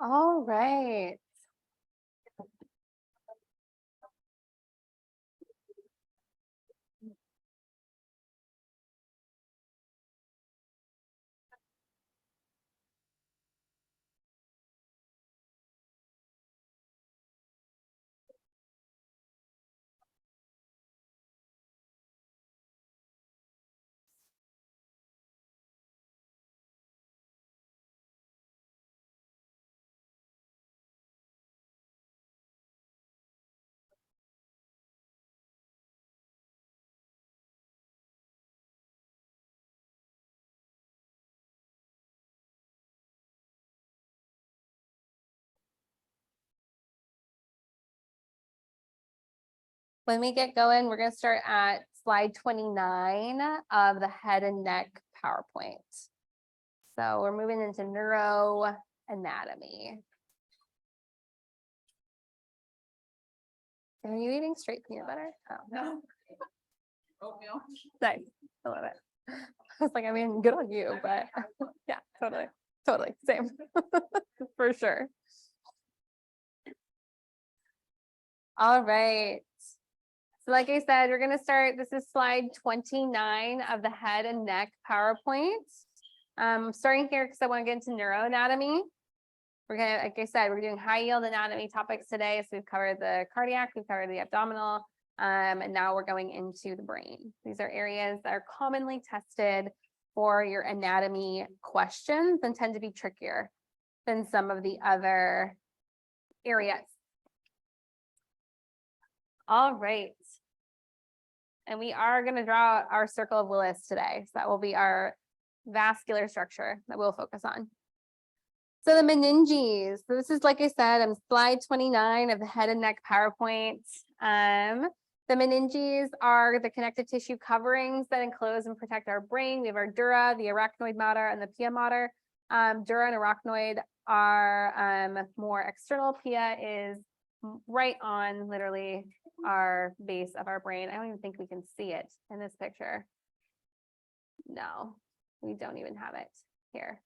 All right. When we get going, we're going to start at slide 29 of the head and neck PowerPoint. So we're moving into neuroanatomy. Are you eating straight peanut butter? Oh, No. Oatmeal. nice. I love it. I was like, I mean, good on you, but yeah, totally. Totally. Same. For sure. All right. So like I said, we're going to start. This is slide 29 of the head and neck PowerPoint. Starting here because I want to get into neuroanatomy. We're going to, like I said, we're doing high yield anatomy topics today. So we've covered the cardiac, we've covered the abdominal, and now we're going into the brain. These are areas that are commonly tested for your anatomy questions and tend to be trickier than some of the other areas. All right. And we are going to draw our circle of Willis today. So that will be our vascular structure that we'll focus on. So the meninges. So this is, like I said, on slide 29 of the head and neck PowerPoint. The meninges are the connective tissue coverings that enclose and protect our brain. We have our dura, the arachnoid mater, and the pia mater. Dura and arachnoid are more external. Pia is right on literally our base of our brain. I don't even think we can see it in this picture. No, we don't even have it here.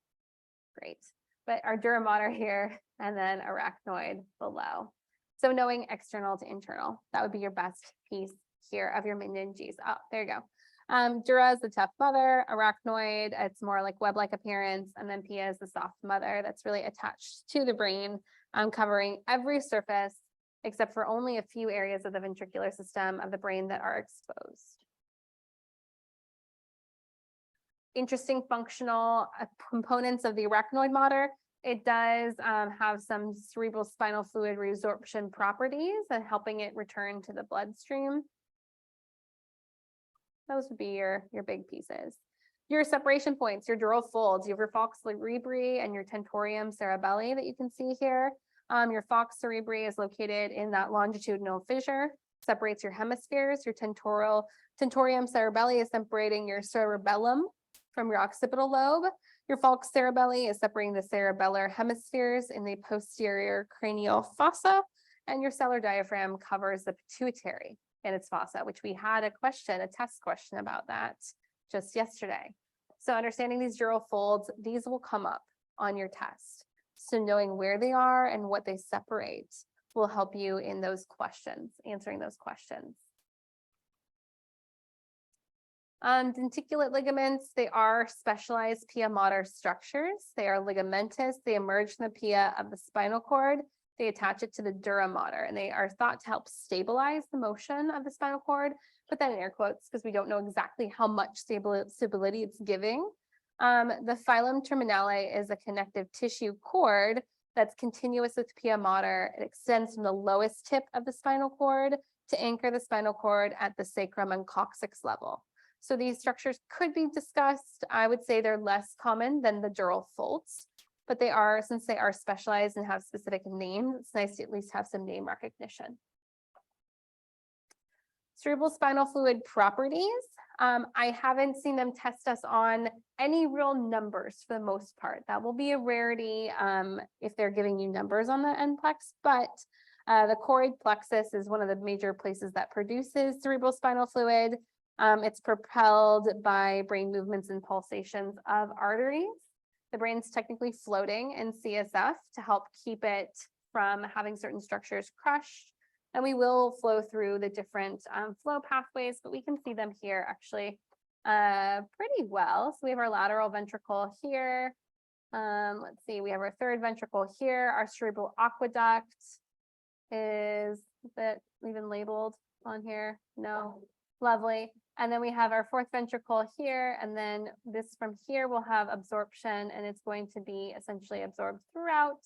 Great. But our dura mater here and then arachnoid below. So knowing external to internal, that would be your best piece here of your meninges. Oh, there you go. Dura is the tough mother, arachnoid, it's more like web-like appearance, and then pia is the soft mother that's really attached to the brain, covering every surface except for only a few areas of the ventricular system of the brain that are exposed. Interesting functional components of the arachnoid mater. It does have some cerebral spinal fluid resorption properties and helping it return to the bloodstream. Those would be your big pieces. Your separation points, your dural folds, you have your falx cerebri and your tentorium cerebelli that you can see here. Your falx cerebri is located in that longitudinal fissure, separates your hemispheres. Your tentorium cerebelli is separating your cerebellum from your occipital lobe. Your falx cerebelli is separating the cerebellar hemispheres in the posterior cranial fossa, and your stellar diaphragm covers the pituitary in its fossa, which we had a test question about that just yesterday. So understanding these dural folds, these will come up on your test. So knowing where they are and what they separate will help you in those questions, answering those questions. Denticulate ligaments, they are specialized pia mater structures. They are ligamentous. They emerge from the pia of the spinal cord. They attach it to the dura mater, and they are thought to help stabilize the motion of the spinal cord. Put that in air quotes because we don't know exactly how much stability it's giving. The filum terminale is a connective tissue cord that's continuous with pia mater. It extends from the lowest tip of the spinal cord to anchor the spinal cord at the sacrum and coccyx level. So these structures could be discussed. I would say they're less common than the dural folds, but they are, since they are specialized and have specific names, it's nice to at least have some name recognition. Cerebral spinal fluid properties. I haven't seen them test us on any real numbers for the most part. That will be a rarity if they're giving you numbers on the NPLEX, but the choroid plexus is one of the major places that produces cerebral spinal fluid. It's propelled by brain movements and pulsations of arteries. The brain's technically floating in CSF to help keep it from having certain structures crushed. And we will flow through the different flow pathways, but we can see them here actually pretty well. So we have our lateral ventricle here. Let's see, we have our third ventricle here. Our cerebral aqueduct is that even labeled on here? No, lovely. And then we have our fourth ventricle here, and then this from here will have absorption, and it's going to be essentially absorbed throughout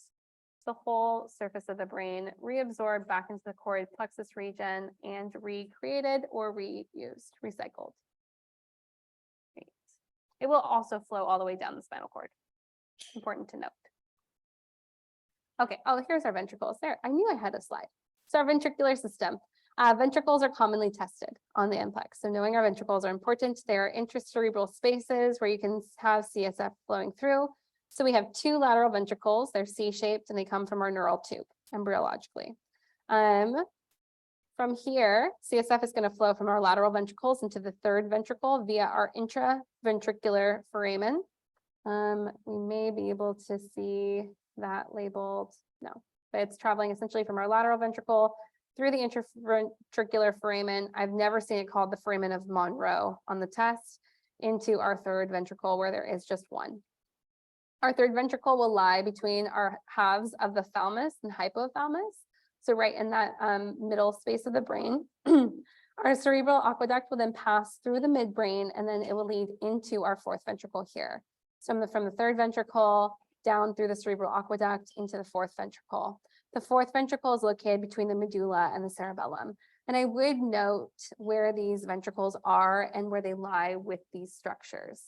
the whole surface of the brain, reabsorbed back into the choroid plexus region, and recreated or reused, recycled. Great. It will also flow all the way down the spinal cord. Important to note. Okay, oh, here's our ventricles there. I knew I had a slide. So our ventricular system. Ventricles are commonly tested on the NPLEX. So knowing our ventricles are important. They are intracerebral spaces where you can have CSF flowing through. So we have two lateral ventricles. They're C-shaped and they come from our neural tube embryologically. From here, CSF is going to flow from our lateral ventricles into the third ventricle via our intraventricular foramen. We may be able to see that labeled, no, but it's traveling essentially from our lateral ventricle through the intraventricular foramen. I've never seen it called the foramen of Monroe on the test, into our third ventricle where there is just one. Our third ventricle will lie between our halves of the thalamus and hypothalamus. So right in that middle space of the brain. Our cerebral aqueduct will then pass through the midbrain, and then it will lead into our fourth ventricle here. So from the third ventricle down through the cerebral aqueduct into the fourth ventricle. The fourth ventricle is located between the medulla and the cerebellum. And I would note where these ventricles are and where they lie with these structures.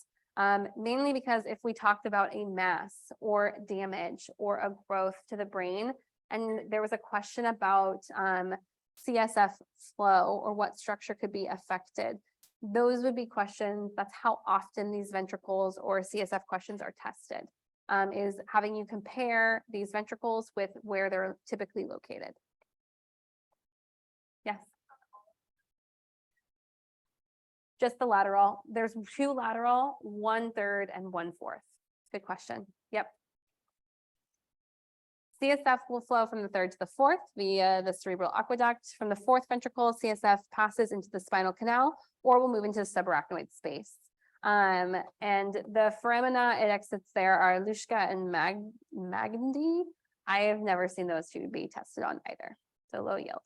Mainly because if we talked about a mass or damage or a growth to the brain, and there was a question about CSF flow or what structure could be affected, those would be questions. That's how often these ventricles or CSF questions are tested, is having you compare these ventricles with where they're typically located. Yes. Just the lateral. There's two lateral, 1/3 and 1/4. Good question. Yep. CSF will flow from the third to the fourth via the cerebral aqueduct. From the fourth ventricle, CSF passes into the spinal canal or will move into the subarachnoid space. And the foramina it exits there are Luschka and Magndi. I have never seen those two be tested on either. So low yield.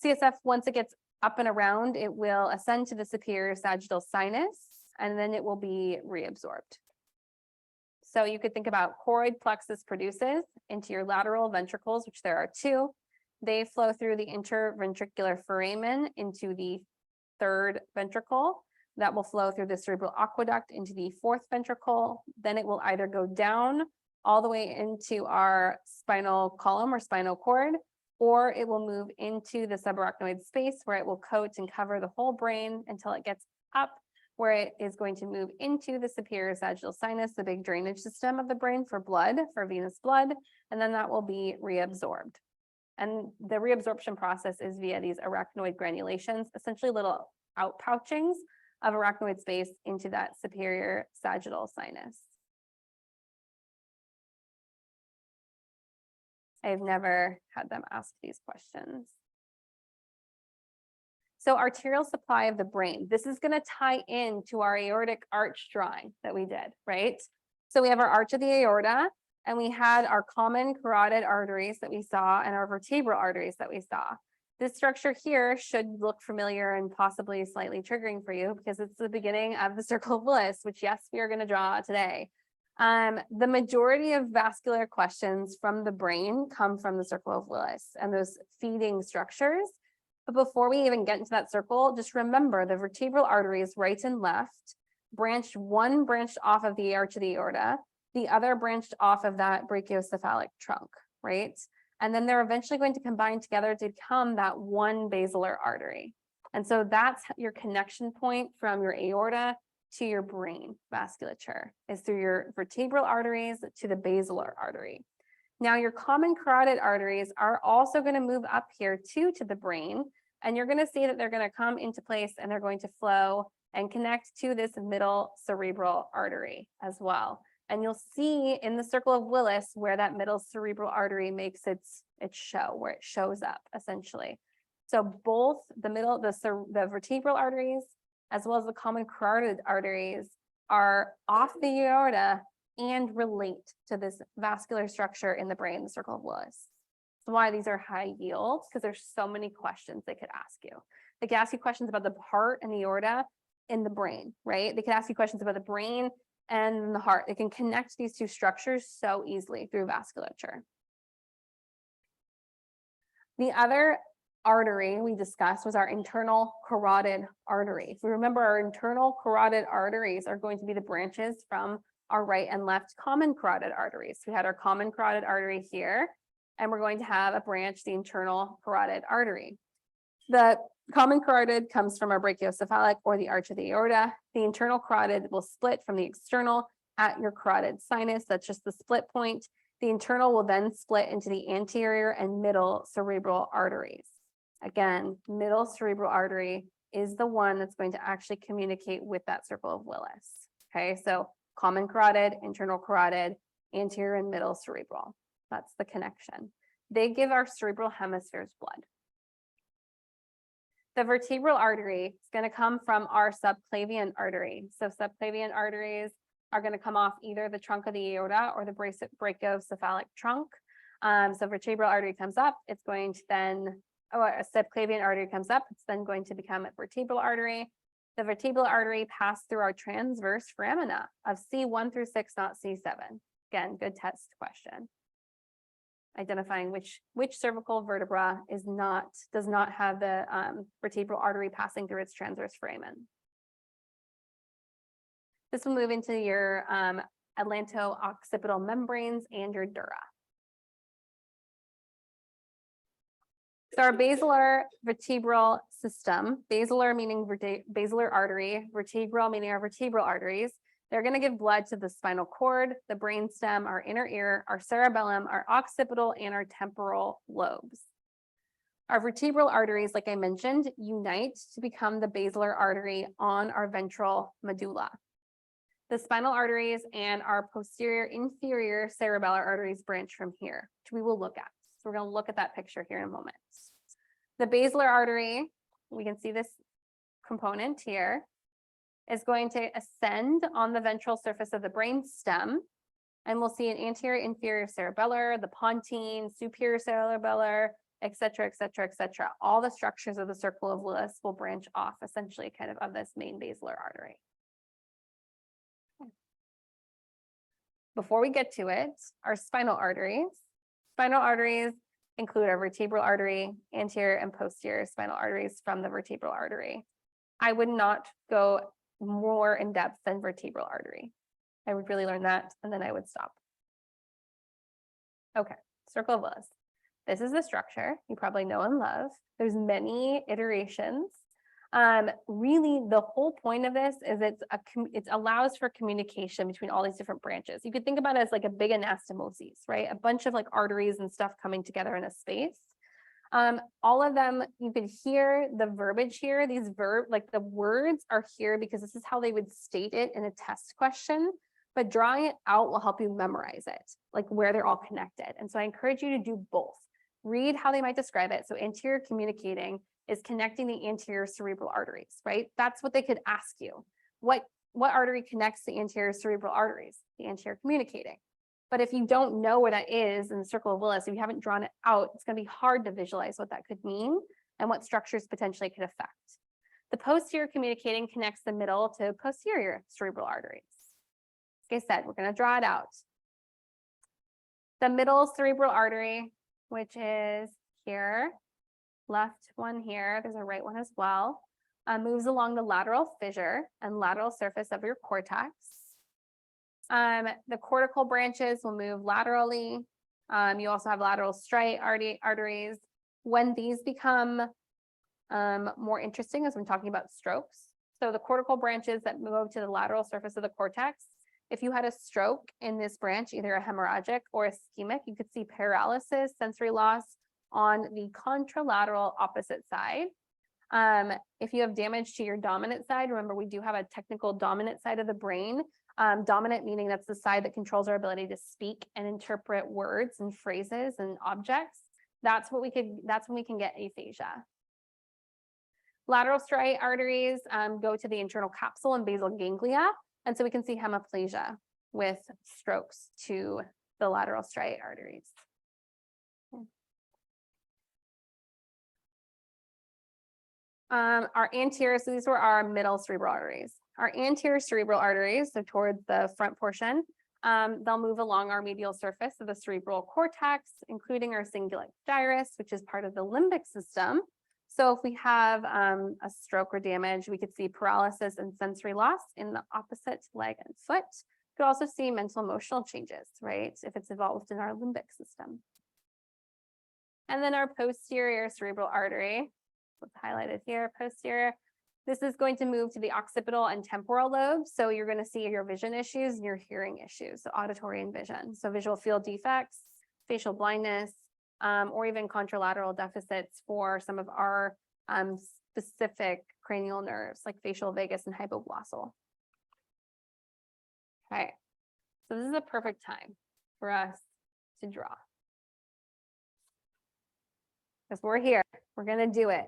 CSF, once it gets up and around, it will ascend to the superior sagittal sinus, and then it will be reabsorbed. So you could think about choroid plexus produces into your lateral ventricles, which there are two. They flow through the interventricular foramen into the third ventricle. That will flow through the cerebral aqueduct into the fourth ventricle. Then it will either go down all the way into our spinal column or spinal cord, or it will move into the subarachnoid space where it will coat and cover the whole brain until it gets up, where it is going to move into the superior sagittal sinus, the big drainage system of the brain for blood, for venous blood, and then that will be reabsorbed. And the reabsorption process is via these arachnoid granulations, essentially little outpouchings of arachnoid space into that superior sagittal sinus. I've never had them ask these questions. So arterial supply of the brain, this is going to tie into our aortic arch drawing that we did, right? So we have our arch of the aorta, and we had our common carotid arteries that we saw and our vertebral arteries that we saw. This structure here should look familiar and possibly slightly triggering for you because it's the beginning of the circle of Willis, which yes, we are going to draw today. The majority of vascular questions from the brain come from the circle of Willis and those feeding structures. But before we even get into that circle, just remember the vertebral arteries right and left one branched off of the arch of the aorta, the other branched off of that brachiocephalic trunk, right? And then they're eventually going to combine together to become that one basilar artery. And so that's your connection point from your aorta to your brain vasculature, is through your vertebral arteries to the basilar artery. Now your common carotid arteries are also going to move up here too to the brain, and you're going to see that they're going to come into place and they're going to flow and connect to this middle cerebral artery as well. And you'll see in the circle of Willis where that middle cerebral artery makes its show, where it shows up essentially. So both the vertebral arteries as well as the common carotid arteries are off the aorta and relate to this vascular structure in the brain, the circle of Willis. That's why these are high yield, because there's so many questions they could ask you. They could ask you questions about the heart and the aorta in the brain, right? They could ask you questions about the brain and the heart. They can connect these two structures so easily through vasculature. The other artery we discussed was our internal carotid artery. If we remember, our internal carotid arteries are going to be the branches from our right and left common carotid arteries. We had our common carotid artery here, and we're going to have a branch, the internal carotid artery. The common carotid comes from our brachiocephalic or the arch of the aorta. The internal carotid will split from the external at your carotid sinus. That's just the split point. The internal will then split into the anterior and middle cerebral arteries. Again, middle cerebral artery is the one that's going to actually communicate with that circle of Willis. Okay, so common carotid, internal carotid, anterior and middle cerebral. That's the connection. They give our cerebral hemispheres blood. The vertebral artery is going to come from our subclavian artery. So subclavian arteries are going to come off either the trunk of the aorta or the brachiocephalic trunk. So vertebral artery comes up, it's going to then, a subclavian artery comes up, it's then going to become a vertebral artery. The vertebral artery passed through our transverse foramina of C1 through 6, not C7. Again, good test question. Identifying which cervical vertebra does not have the vertebral artery passing through its transverse foramen. This will move into your atlanto-occipital membranes and your dura. So our basilar vertebral system, basilar meaning basilar artery, vertebral meaning our vertebral arteries, they're going to give blood to the spinal cord, the brainstem, our inner ear, our cerebellum, our occipital, and our temporal lobes. Our vertebral arteries, like I mentioned, unite to become the basilar artery on our ventral medulla. The spinal arteries and our posterior inferior cerebellar arteries branch from here, which we will look at. So we're going to look at that picture here in a moment. The basilar artery, we can see this component here, is going to ascend on the ventral surface of the brain stem, and we'll see an anterior inferior cerebellar, the pontine, superior cerebellar, et cetera, et cetera, et cetera. All the structures of the circle of Willis will branch off essentially kind of this main basilar artery. Before we get to it, our spinal arteries. Spinal arteries include our vertebral artery, anterior and posterior spinal arteries from the vertebral artery. I would not go more in depth than vertebral artery. I would really learn that and then I would stop. Okay, circle of Willis. This is the structure you probably know and love. There's many iterations. Really, the whole point of this is it allows for communication between all these different branches. You could think about it as like a big anastomosis, right? A bunch of like arteries and stuff coming together in a space. All of them, you could hear the verbiage here. These like the words are here because this is how they would state it in a test question, but drawing it out will help you memorize it, like where they're all connected. And so I encourage you to do both. Read how they might describe it. So anterior communicating is connecting the anterior cerebral arteries, right? That's what they could ask you. What artery connects the anterior cerebral arteries? The anterior communicating. But if you don't know what that is in the circle of Willis, if you haven't drawn it out, it's going to be hard to visualize what that could mean and what structures potentially could affect. The posterior communicating connects the middle to posterior cerebral arteries. Like I said, we're going to draw it out. The middle cerebral artery, which is here, left one here, there's a right one as well, moves along the lateral fissure and lateral surface of your cortex. The cortical branches will move laterally. You also have lateral striate arteries. When these become more interesting as I'm talking about strokes. So the cortical branches that move to the lateral surface of the cortex, if you had a stroke in this branch, either a hemorrhagic or ischemic, you could see paralysis, sensory loss on the contralateral opposite side. If you have damage to your dominant side, remember we do have a technical dominant side of the brain. Dominant meaning that's the side that controls our ability to speak and interpret words and phrases and objects. That's when we can get aphasia. Lateral striate arteries go to the internal capsule and basal ganglia. And so we can see hemiplegia with strokes to the lateral striate arteries. Our anterior, so these were our middle cerebral arteries. Our anterior cerebral arteries, so towards the front portion, they'll move along our medial surface of the cerebral cortex, including our cingulate gyrus, which is part of the limbic system. So if we have a stroke or damage, we could see paralysis and sensory loss in the opposite leg and foot. You could also see mental emotional changes, right? If it's involved in our limbic system. And then our posterior cerebral artery, what's highlighted here, posterior. This is going to move to the occipital and temporal lobes. So you're going to see your vision issues and your hearing issues, so auditory and vision. So visual field defects, facial blindness, or even contralateral deficits for some of our specific cranial nerves like facial vagus and hypoglossal. Okay, so this is a perfect time for us to draw. Because we're here, we're going to do it.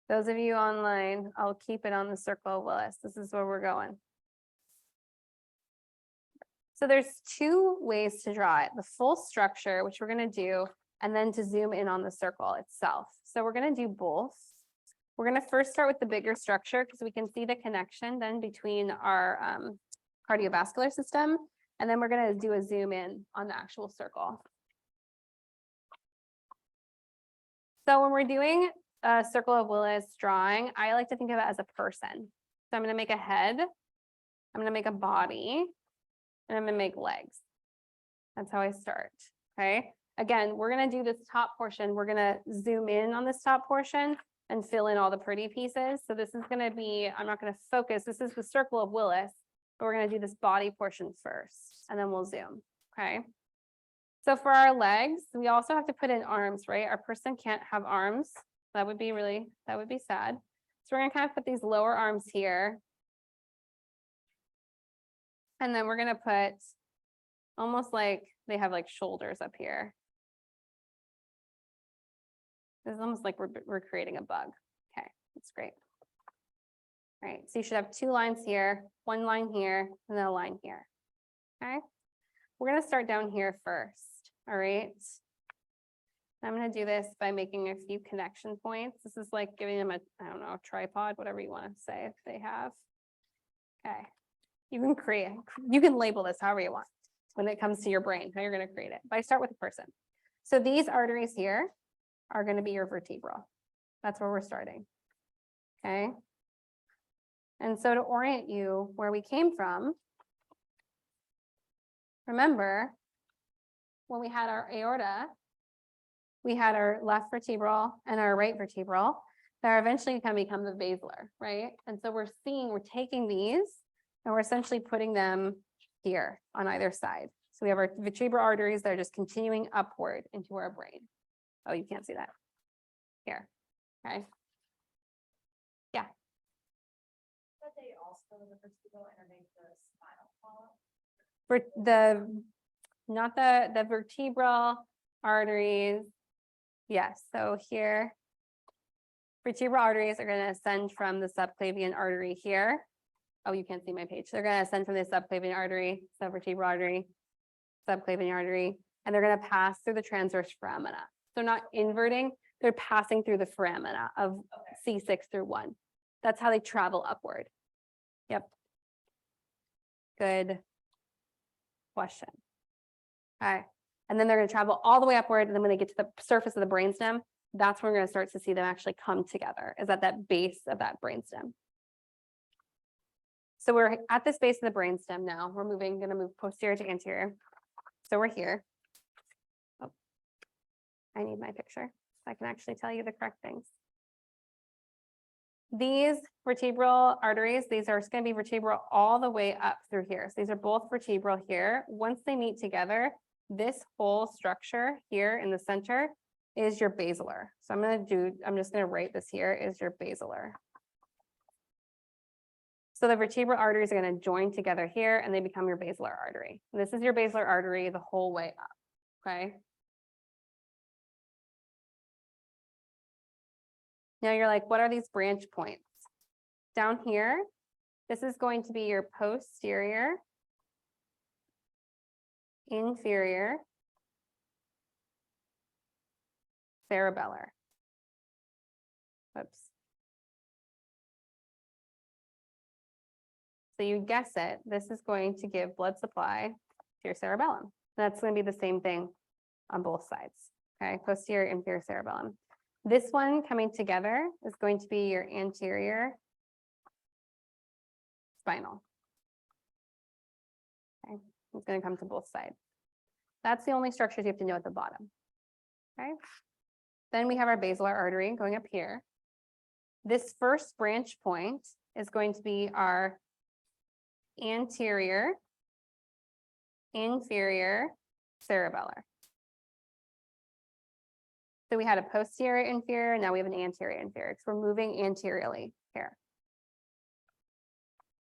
Those of you online, I'll keep it on the circle of Willis. This is where we're going. So there's two ways to draw it. The full structure, which we're going to do, and then to zoom in on the circle itself. So we're going to do both. We're going to first start with the bigger structure because we can see the connection then between our cardiovascular system. And then we're going to do a zoom in on the actual circle. So when we're doing a circle of Willis drawing, I like to think of it as a person. So I'm going to make a head, I'm going to make a body, and I'm going to make legs. That's how I start. Okay. Again, we're going to do this top portion. We're going to zoom in on this top portion and fill in all the pretty pieces. So this is going to be, I'm not going to focus. This is the circle of Willis, but we're going to do this body portion first, and then we'll zoom. Okay. So for our legs, we also have to put in arms, right? Our person can't have arms. That would be sad. So we're going to kind of put these lower arms here. And then we're going to put almost like they have like shoulders up here. This is almost like we're creating a bug. Okay, that's great. All right, so you should have two lines here, one line here, and then a line here. Okay, we're going to start down here first. All right. I'm going to do this by making a few connection points. This is like giving them a, I don't know, a tripod, whatever you want to say if they have. Okay. You can label this however you want when it comes to your brain, how you're going to create it. But I start with a person. So these arteries here are going to be your vertebral. That's where we're starting. Okay. And so to orient you where we came from, remember when we had our aorta, we had our left vertebral and our right vertebral that are eventually going to become the basilar, right? And so we're taking these and we're essentially putting them here on either side. So we have our vertebral arteries that are just continuing upward into our brain. Oh, you can't see that. Here, okay? Yeah. But they also the vertebral underneath the spinal column. For not the vertebral arteries. Yes, so here, vertebral arteries are going to ascend from the subclavian artery here. Oh, you can't see my page. They're going to ascend from the subclavian artery, subvertebral artery, subclavian artery, and they're going to pass through the transverse foramina. So not inverting, they're passing through the foramina of C6 through 1. That's how they travel upward. Yep. Good question. All right. And then they're going to travel all the way upward. And then when they get to the surface of the brainstem, that's when we're going to start to see them actually come together, is at that base of that brainstem. So we're at this base of the brainstem now. We're going to move posterior to anterior. So we're here. Oh, I need my picture so I can actually tell you the correct things. These vertebral arteries, these are going to be vertebral all the way up through here. So these are both vertebral here. Once they meet together, this whole structure here in the center is your basilar. So I'm just gonna write this here is your basilar. So the vertebral arteries are gonna join together here and they become your basilar artery. This is your basilar artery the whole way up, okay? Now you're like, what are these branch points? Down here, this is going to be your posterior, inferior, cerebellar. Oops. So you guess it, this is going to give blood supply to your cerebellum. That's going to be the same thing on both sides, okay? Posterior, inferior cerebellum. This one coming together is going to be your anterior spinal. Okay, it's going to come to both sides. That's the only structures you have to know at the bottom, okay? Then we have our basilar artery going up here. This first branch point is going to be our anterior, inferior cerebellar. So we had a posterior inferior, now we have an anterior inferior, because we're moving anteriorly here.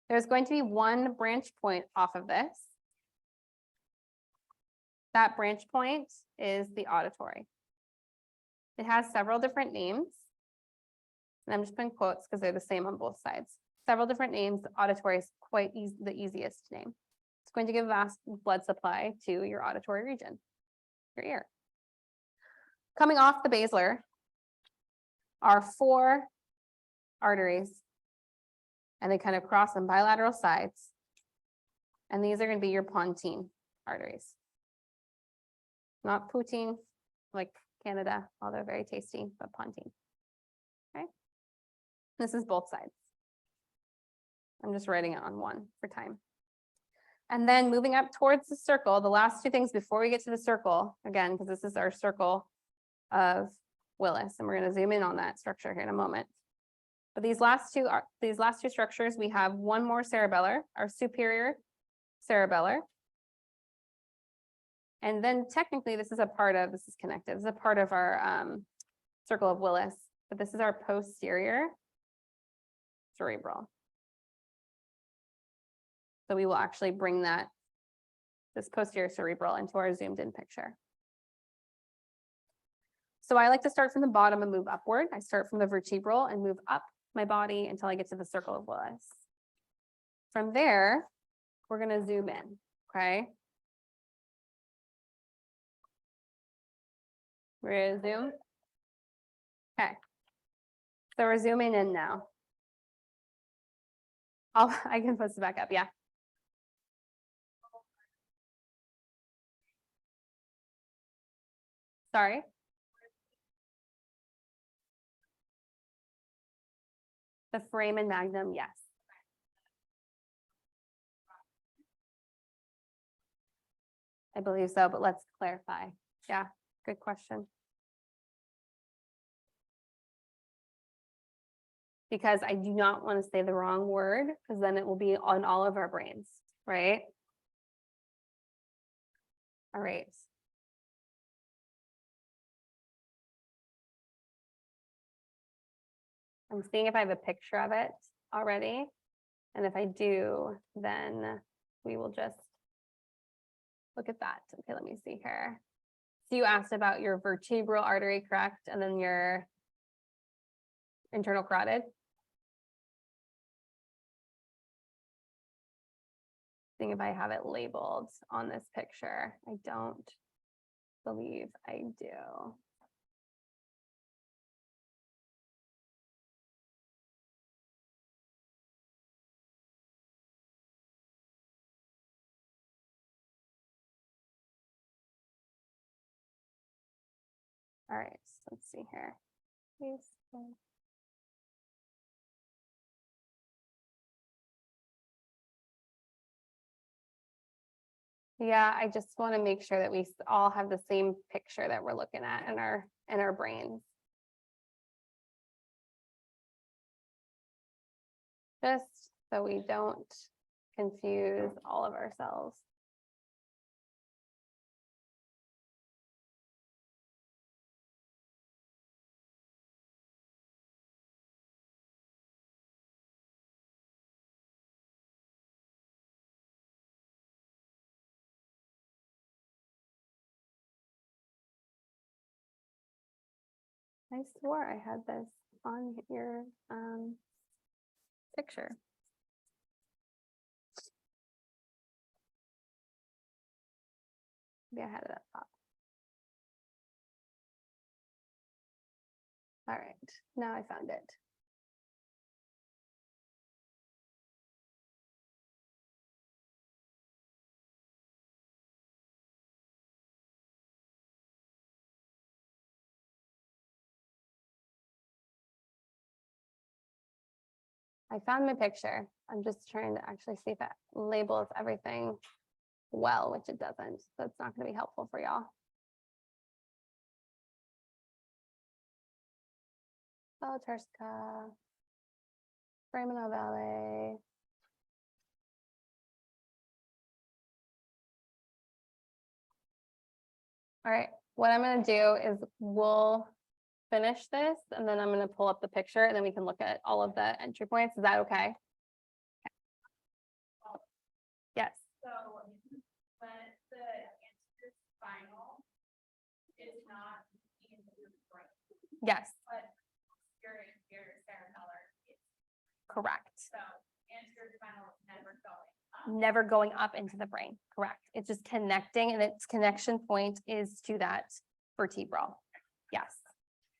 There's going to be one branch point off of this. That branch point is the auditory. It has several different names. And I'm just putting quotes because they're the same on both sides. Several different names. The auditory is quite the easiest name. It's going to give vast blood supply to your auditory region, your ear. Coming off the basilar are 4 arteries, and they kind of cross on bilateral sides. And these are going to be your pontine arteries. Not poutine, like Canada, although very tasty, but pontine. Okay. This is both sides. I'm just writing it on one for time. And then moving up towards the circle, the last 2 things before we get to the circle, again, because this is our circle of Willis, and we're going to zoom in on that structure here in a moment. But these last two structures, we have one more cerebellar, our superior cerebellar. And then technically this is connected. This is a part of our circle of Willis, but this is our posterior cerebral. So we will actually bring this posterior cerebral into our zoomed in picture. So I like to start from the bottom and move upward. I start from the vertebral and move up my body until I get to the circle of Willis. From there, we're going to zoom in, okay? We're going to zoom. Okay. So we're zooming in now. I can put this back up, yeah. Sorry. The foramen magnum, yes. I believe so, but let's clarify. Yeah, good question. Because I do not want to say the wrong word, because then it will be on all of our brains, right? All right. I'm seeing if I have a picture of it already. And if I do, then we will just look at that. Okay, let me see here. So you asked about your vertebral artery, correct? And then your internal carotid. Seeing if I have it labeled on this picture. I don't believe I do. All right, so let's see here. Please. Yeah, I just want to make sure that we all have the same picture that we're looking at in our brains. Just so we don't confuse all of ourselves. I swore I had this on your picture. Maybe I had it up top. All right, now I found it. I found my picture. I'm just trying to actually see if it labels everything well, which it doesn't. So it's not going to be helpful for y'all. Balatarska, Fremino Valley. All right, what I'm going to do is we'll finish this and then I'm going to pull up the picture and then we can look at all of the entry points. Is that okay? Yes. So when the anterior spinal is not in the brain, Yes, but your cerebellar is. correct. So anterior spinal is never going up. Never going up into the brain. Correct. It's just connecting and its connection point is to that vertebral. Yes.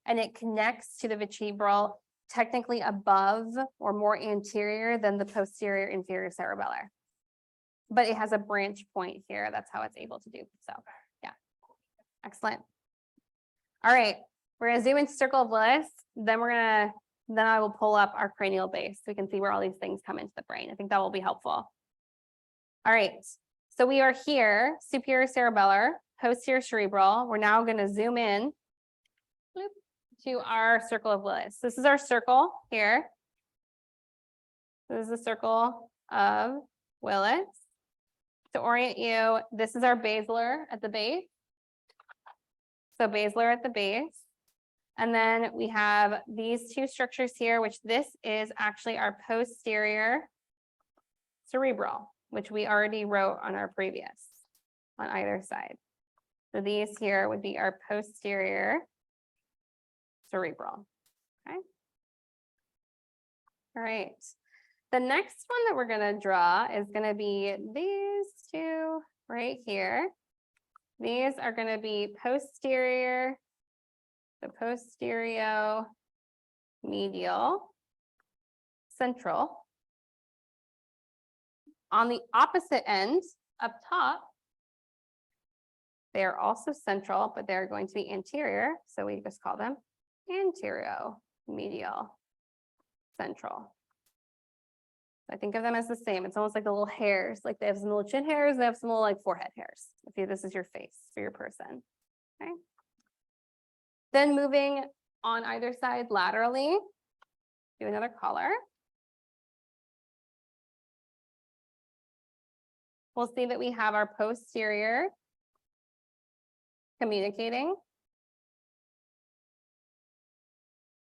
And it connects to the vertebral technically above or more anterior than the posterior inferior cerebellar. But it has a branch point here. That's how it's able to do so. Yeah. Excellent. All right. We're going to zoom into circle of Willis. Then I will pull up our cranial base so we can see where all these things come into the brain. I think that will be helpful. All right. So we are here, superior cerebellar, posterior cerebral. We're now going to zoom in to our circle of Willis. This is our circle here. This is the circle of Willis. To orient you, this is our basilar at the base. So basilar at the base. And then we have these two structures here, which this is actually our posterior cerebral, which we already wrote on our previous, on either side. So these here would be our posterior cerebral. Okay. All right. The next one that we're going to draw is going to be these two right here. These are going to be posterior, the posterior medial, central. On the opposite end, up top, they are also central, but they're going to be anterior. So we just call them anterior medial central. I think of them as the same. It's almost like the little hairs, like they have some little chin hairs, they have some little like forehead hairs. If this is your face for your person. Okay. Then moving on either side laterally, do another color. We'll see that we have our posterior communicating.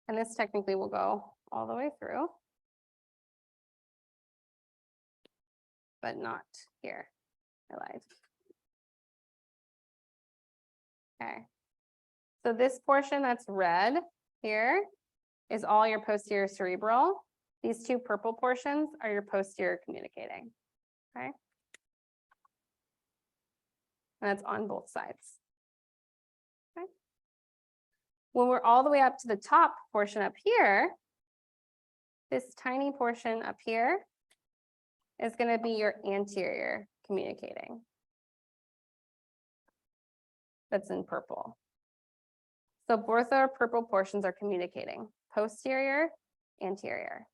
And this technically will go all the way through. But not here. I lied. Okay. So this portion that's red here is all your posterior cerebral. These two purple portions are your posterior communicating. Okay. And that's on both sides. Okay. When we're all the way up to the top portion up here, this tiny portion up here is going to be your anterior communicating. That's in purple. So both our purple portions are communicating, posterior, anterior.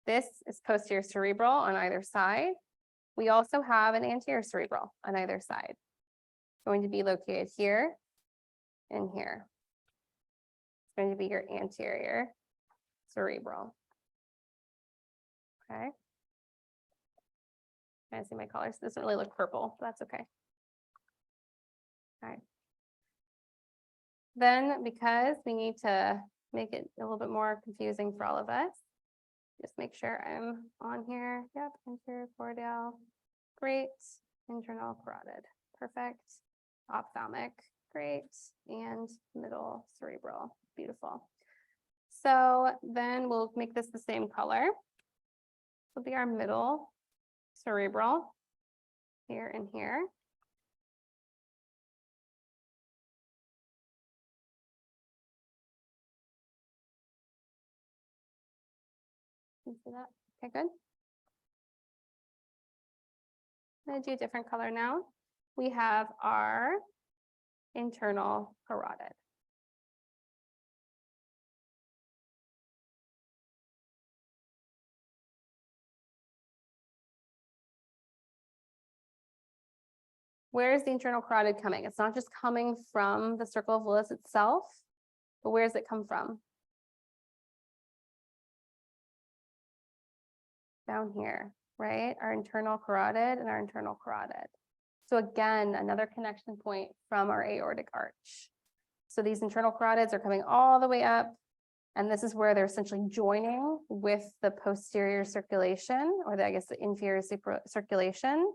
This is posterior cerebral on either side. We also have an anterior cerebral on either side. Going to be located here and here. It's going to be your anterior cerebral. Okay. I see my colors. This doesn't really look purple, but that's okay. All right. Then, because we need to make it a little bit more confusing for all of us, just make sure I'm on here. Yep, anterior cordial. Great. Internal carotid. Perfect. Ophthalmic. great, and middle cerebral, beautiful. So then we'll make this the same color. This will be our middle cerebral here and here. You see that? Okay, good. I'm going to do a different color now. We have our internal carotid. Where is the internal carotid coming? It's not just coming from the circle of Willis itself, but where does it come from? Down here, right? Our internal carotid and our internal carotid. So again, another connection point from our aortic arch. So these internal carotids are coming all the way up, and this is where they're essentially joining with the posterior circulation, or I guess the inferior circulation.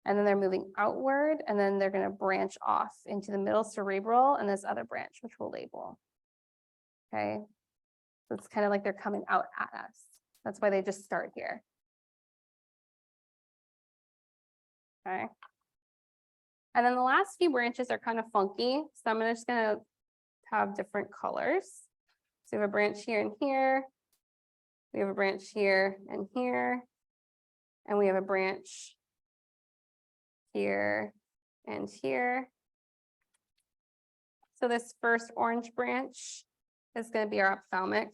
And then they're moving outward, and then they're going to branch off into the middle cerebral and this other branch, which we'll label. Okay. So it's kind of like they're coming out at us. That's why they just start here. Okay. And then the last few branches are kind of funky. So I'm just going to have different colors. So we have a branch here and here. We have a branch here and here. And we have a branch here and here. So this first orange branch is going to be our ophthalmic.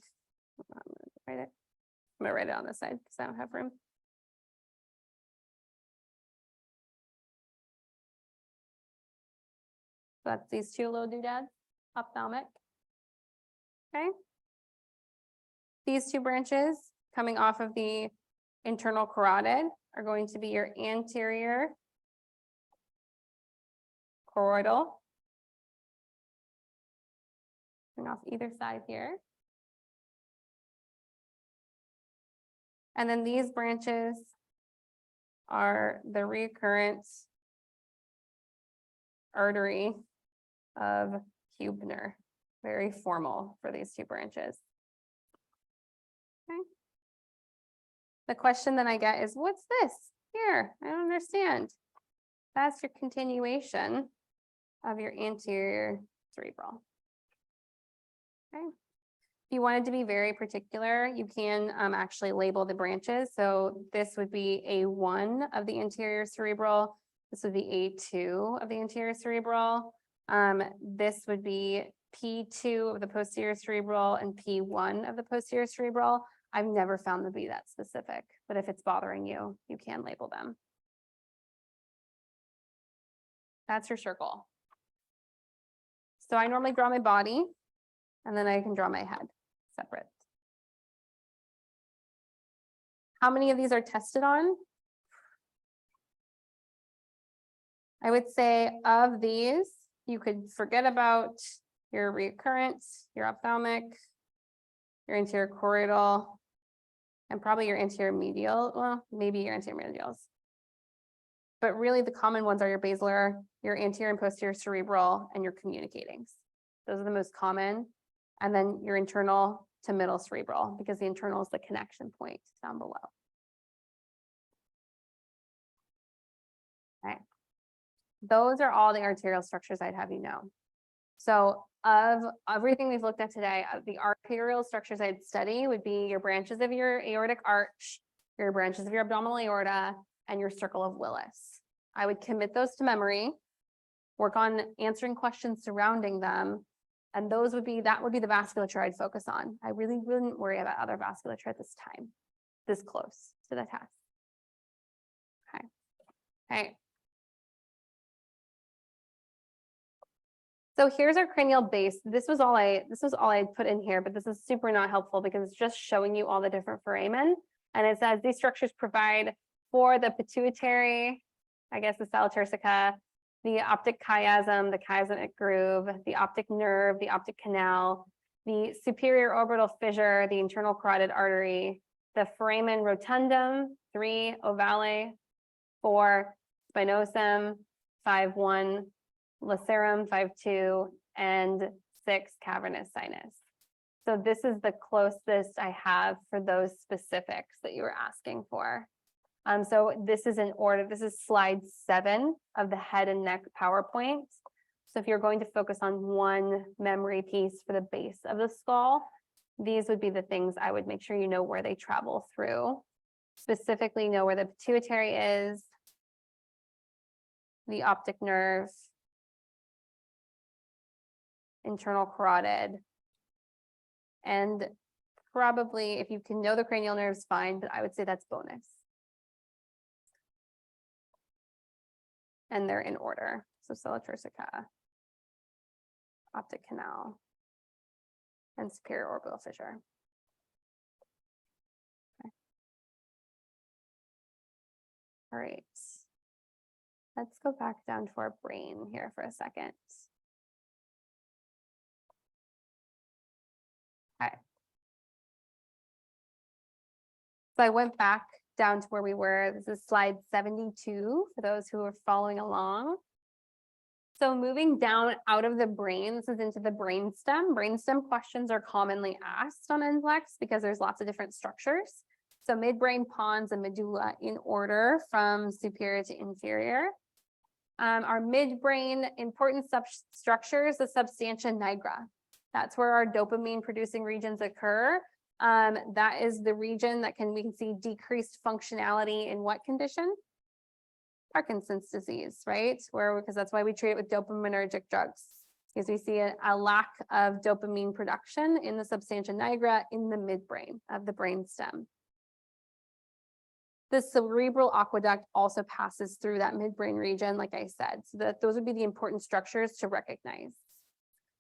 I'm going to write it on this side because I don't have room. So that's these two little doodads, ophthalmic. Okay. These two branches coming off of the internal carotid are going to be your anterior choroidal. And off either side here. And then these branches are the recurrent artery of Hubner. Very formal for these two branches. Okay. The question that I get is, what's this here? I don't understand. That's your continuation of your anterior cerebral. Okay. If you wanted to be very particular, you can actually label the branches. So this would be A1 of the anterior cerebral. This would be A2 of the anterior cerebral. This would be P2 of the posterior cerebral and P1 of the posterior cerebral. I've never found them to be that specific, but if it's bothering you, you can label them. That's your circle. So I normally draw my body, and then I can draw my head separate. How many of these are tested on? I would say of these, you could forget about your recurrent, your ophthalmic, your anterior choroidal, and probably your anterior medial. Well, maybe your anterior medials. But really the common ones are your basilar, your anterior and posterior cerebral, and your communicatings. Those are the most common. And then your internal to middle cerebral, because the internal is the connection point down below. Okay. Those are all the arterial structures I'd have you know. So of everything we've looked at today, the arterial structures I'd study would be your branches of your aortic arch, your branches of your abdominal aorta, and your circle of Willis. I would commit those to memory, work on answering questions surrounding them, and that would be the vasculature I'd focus on. I really wouldn't worry about other vasculature at this time, this close to the test. Okay. Okay. So here's our cranial base. This was all I put in here, but this is super not helpful because it's just showing you all the different foramen. And it says these structures provide for the pituitary, I guess the sella turcica, the optic chiasm, the chiasmatic groove, the optic nerve, the optic canal, the superior orbital fissure, the internal carotid artery, the foramen rotundum, 3 ovale, 4 spinosum, 5 1 lacerum 5-2, and 6 cavernous sinus. So this is the closest I have for those specifics that you were asking for. So this is in order. This is slide 7 of the head and neck PowerPoint. So if you're going to focus on one memory piece for the base of the skull, these would be the things I would make sure you know where they travel through. Specifically know where the pituitary is, the optic nerve, internal carotid, and probably if you can know the cranial nerves, fine, but I would say that's bonus. And they're in order. So sella turcica, optic canal, and superior orbital fissure. Okay. All right. Let's go back down to our brain here for a second. Okay. So I went back down to where we were. This is slide 72 for those who are following along. So moving down out of the brain, this is into the brainstem. Brainstem questions are commonly asked on NPLEX because there's lots of different structures. So midbrain, pons, and medulla in order from superior to inferior. Our midbrain important structures, the substantia nigra. That's where our dopamine producing regions occur. That is the region that we can see decreased functionality in what condition? Parkinson's disease, right? Because that's why we treat it with dopaminergic drugs, because we see a lack of dopamine production in the substantia nigra in the midbrain of the brainstem. The cerebral aqueduct also passes through that midbrain region, like I said, so that those would be the important structures to recognize.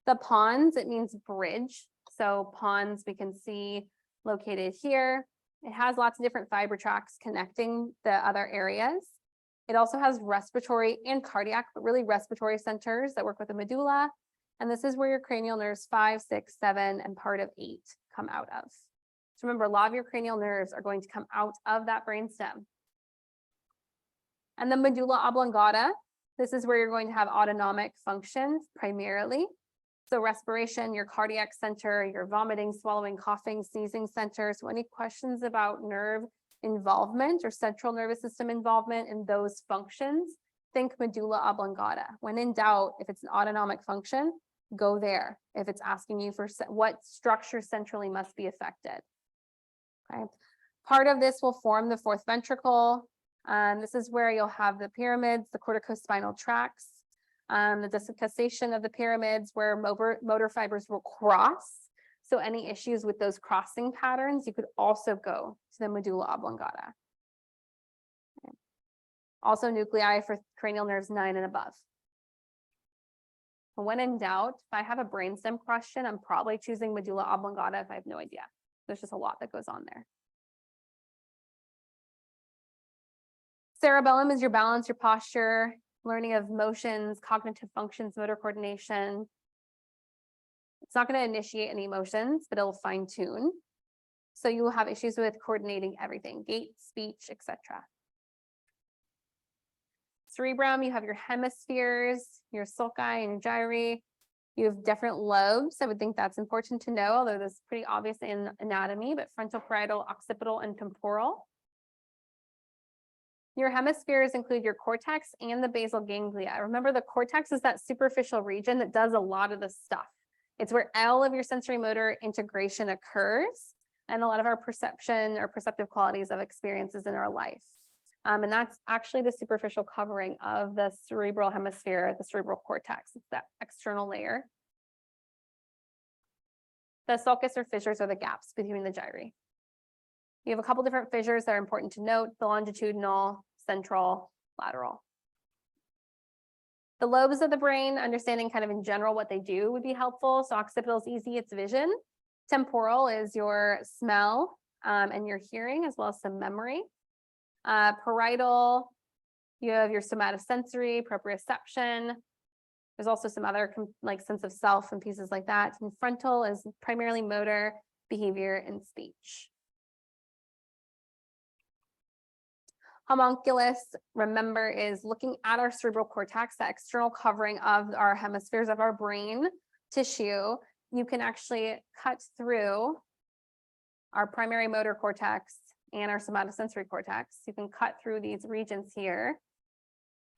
The pons, it means bridge. So pons we can see located here. It has lots of different fiber tracts connecting the other areas. It also has respiratory and cardiac, but really respiratory centers that work with the medulla. And this is where your cranial nerves 5, 6, 7, and part of 8 come out of. So remember, a lot of your cranial nerves are going to come out of that brainstem. And the medulla oblongata, this is where you're going to have autonomic function primarily. So respiration, your cardiac center, your vomiting, swallowing, coughing, sneezing center. So any questions about nerve involvement or central nervous system involvement in those functions, think medulla oblongata. When in doubt, if it's an autonomic function, go there. If it's asking you for what structure centrally must be affected. Okay. Part of this will form the fourth ventricle. This is where you'll have the pyramids, the corticospinal tracts, the desiccation of the pyramids where motor fibers will cross. So any issues with those crossing patterns, you could also go to the medulla oblongata. Okay. Also nuclei for cranial nerves 9 and above. When in doubt, if I have a brainstem question, I'm probably choosing medulla oblongata if I have no idea. There's just a lot that goes on there. Cerebellum is your balance, your posture, learning of motions, cognitive functions, motor coordination. It's not going to initiate any emotions, but it'll fine tune. So you will have issues with coordinating everything, gait, speech, etc. Cerebrum, you have your hemispheres, your sulci and your gyri. You have different lobes. I would think that's important to know, although this is pretty obvious in anatomy, but frontal, parietal, occipital, and temporal. Your hemispheres include your cortex and the basal ganglia. Remember, the cortex is that superficial region that does a lot of the stuff. It's where all of your sensory motor integration occurs and a lot of our perception or perceptive qualities of experiences in our life. And that's actually the superficial covering of the cerebral hemisphere, the cerebral cortex. It's that external layer. The sulcus or fissures are the gaps between the gyri. You have a couple different fissures that are important to note: the longitudinal, central, lateral. The lobes of the brain, understanding kind of in general what they do would be helpful. So occipital is easy, it's vision. Temporal is your smell and your hearing, as well as some memory. Parietal, you have your somatosensory, proprioception. There's also some other like sense of self and pieces like that. And frontal is primarily motor, behavior, and speech. Homunculus, remember, is looking at our cerebral cortex, that external covering of our hemispheres of our brain tissue. You can actually cut through our primary motor cortex and our somatosensory cortex. You can cut through these regions here,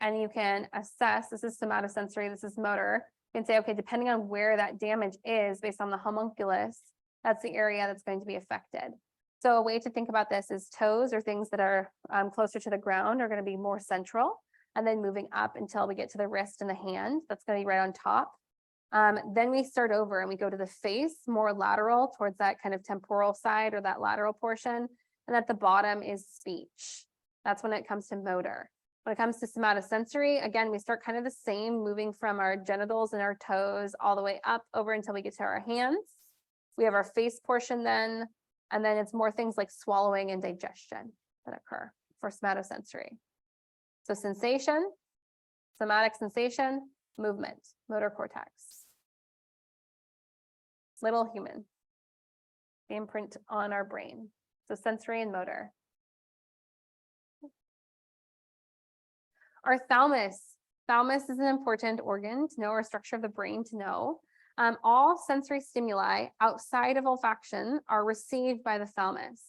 and you can assess, this is somatosensory, this is motor. You can say, okay, depending on where that damage is based on the homunculus, that's the area that's going to be affected. So a way to think about this is toes, or things that are closer to the ground, are going to be more central, and then moving up until we get to the wrist and the hand. That's going to be right on top. Then we start over and we go to the face, more lateral towards that kind of temporal side, or that lateral portion. And at the bottom is speech. That's when it comes to motor. When it comes to somatosensory, again, we start kind of the same, moving from our genitals and our toes all the way up over until we get to our hands. We have our face portion then, and then it's more things like swallowing and digestion that occur for somatosensory. So sensation, somatic sensation, movement, motor cortex. Little human, the imprint on our brain. So sensory and motor. Our thalamus. Thalamus is an important organ to know, our structure of the brain to know. All sensory stimuli outside of olfaction are received by the thalamus.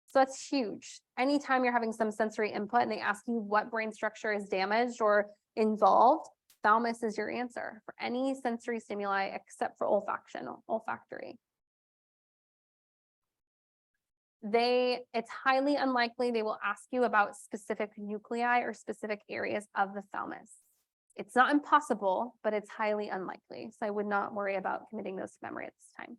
So that's huge. Anytime you're having some sensory input and they ask you what brain structure is damaged or involved, thalamus is your answer for any sensory stimuli except for olfactory. It's highly unlikely they will ask you about specific nuclei or specific areas of the thalamus. It's not impossible, but it's highly unlikely. So I would not worry about committing those to memory at this time.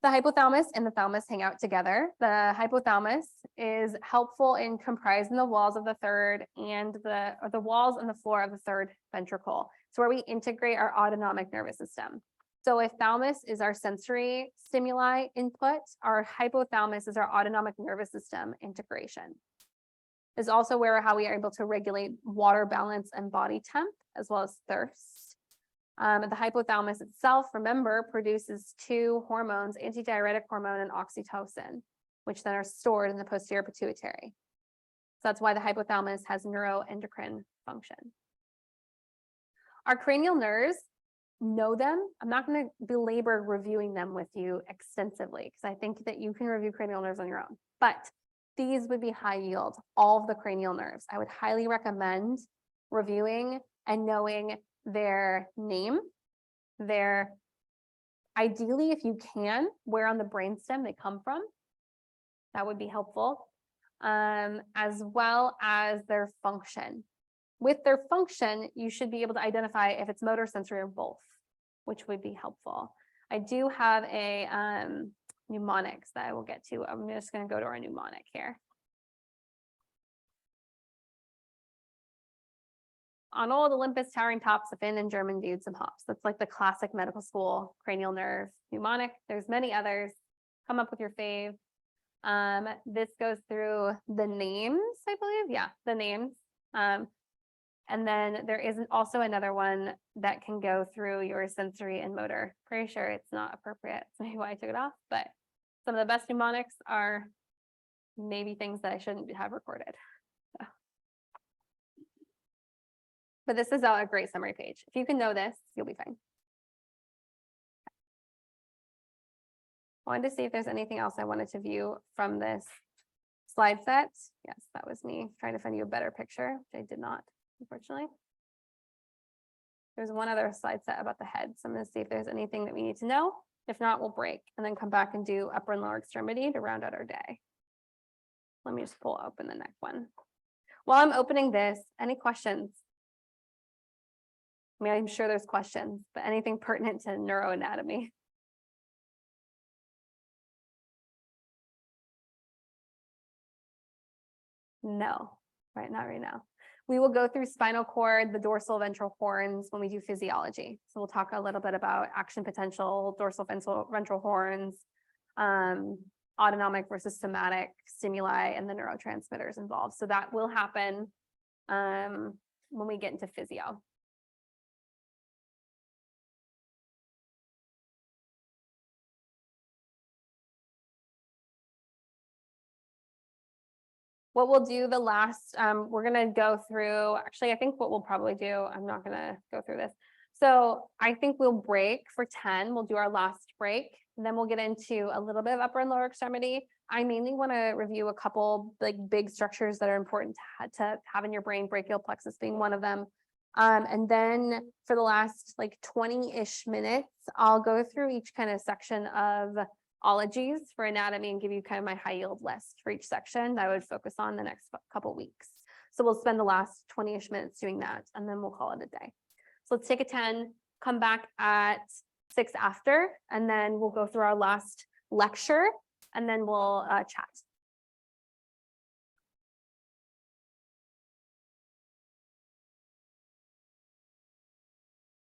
The hypothalamus and the thalamus hang out together. The hypothalamus is helpful in comprising the walls of the third and the walls and the floor of the third ventricle. It's where we integrate our autonomic nervous system. So if thalamus is our sensory stimuli input, our hypothalamus is our autonomic nervous system integration. Is also how we are able to regulate water balance and body temp, as well as thirst. The hypothalamus itself, remember, produces two hormones, antidiuretic hormone and oxytocin, which then are stored in the posterior pituitary. So that's why the hypothalamus has neuroendocrine function. Our cranial nerves, know them. I'm not going to belabor reviewing them with you extensively, because I think that you can review cranial nerves on your own. But these would be high yield, all of the cranial nerves. I would highly recommend reviewing and knowing their name, ideally, if you can, where on the brainstem they come from. That would be helpful, as well as their function. With their function, you should be able to identify if it's motor, sensory, or both, which would be helpful. I do have a mnemonics that I will get to. I'm just going to go to our mnemonic here. On old Olympus towering tops, a Finn and German viewed some hops. That's like the classic medical school cranial nerve mnemonic. There's many others. Come up with your fave. This goes through the names, I believe. Yeah, the names. And then there is also another one that can go through your sensory and motor. Pretty sure it's not appropriate. That's maybe why I took it off. But some of the best mnemonics are maybe things that I shouldn't have recorded. So. But this is a great summary page. If you can know this, you'll be fine. I wanted to see if there's anything else I wanted to view from this slide set. Yes, that was me trying to find you a better picture, which I did not, unfortunately. There's one other slide set about the head. So I'm going to see if there's anything that we need to know. If not, we'll break and then come back and do upper and lower extremity to round out our day. Let me just pull open the next one. While I'm opening this, any questions? I mean, I'm sure there's questions, but anything pertinent to neuroanatomy? No, right, not right now. We will go through spinal cord, the dorsal ventral horns when we do physiology. So we'll talk a little bit about action potential, dorsal ventral horns, autonomic versus somatic stimuli, and the neurotransmitters involved. So that will happen when we get into physio. what we'll do the last, we're gonna go through, actually, I think what we'll probably do, I'm not gonna go through this. So I think we'll break for 10, we'll do our last break, and then we'll get into a little bit of upper and lower extremity. I mainly wanna review a couple like big structures that are important to have in your brain, brachial plexus being one of them. And then for the last like 20-ish minutes, I'll go through each kind of section of ologies for anatomy and give you kind of my high yield list for each section that I would focus on the next couple weeks. So we'll spend the last 20-ish minutes doing that, and then we'll call it a day. So let's take a 10, come back at 6 after, and then we'll go through our last lecture, and then we'll chat.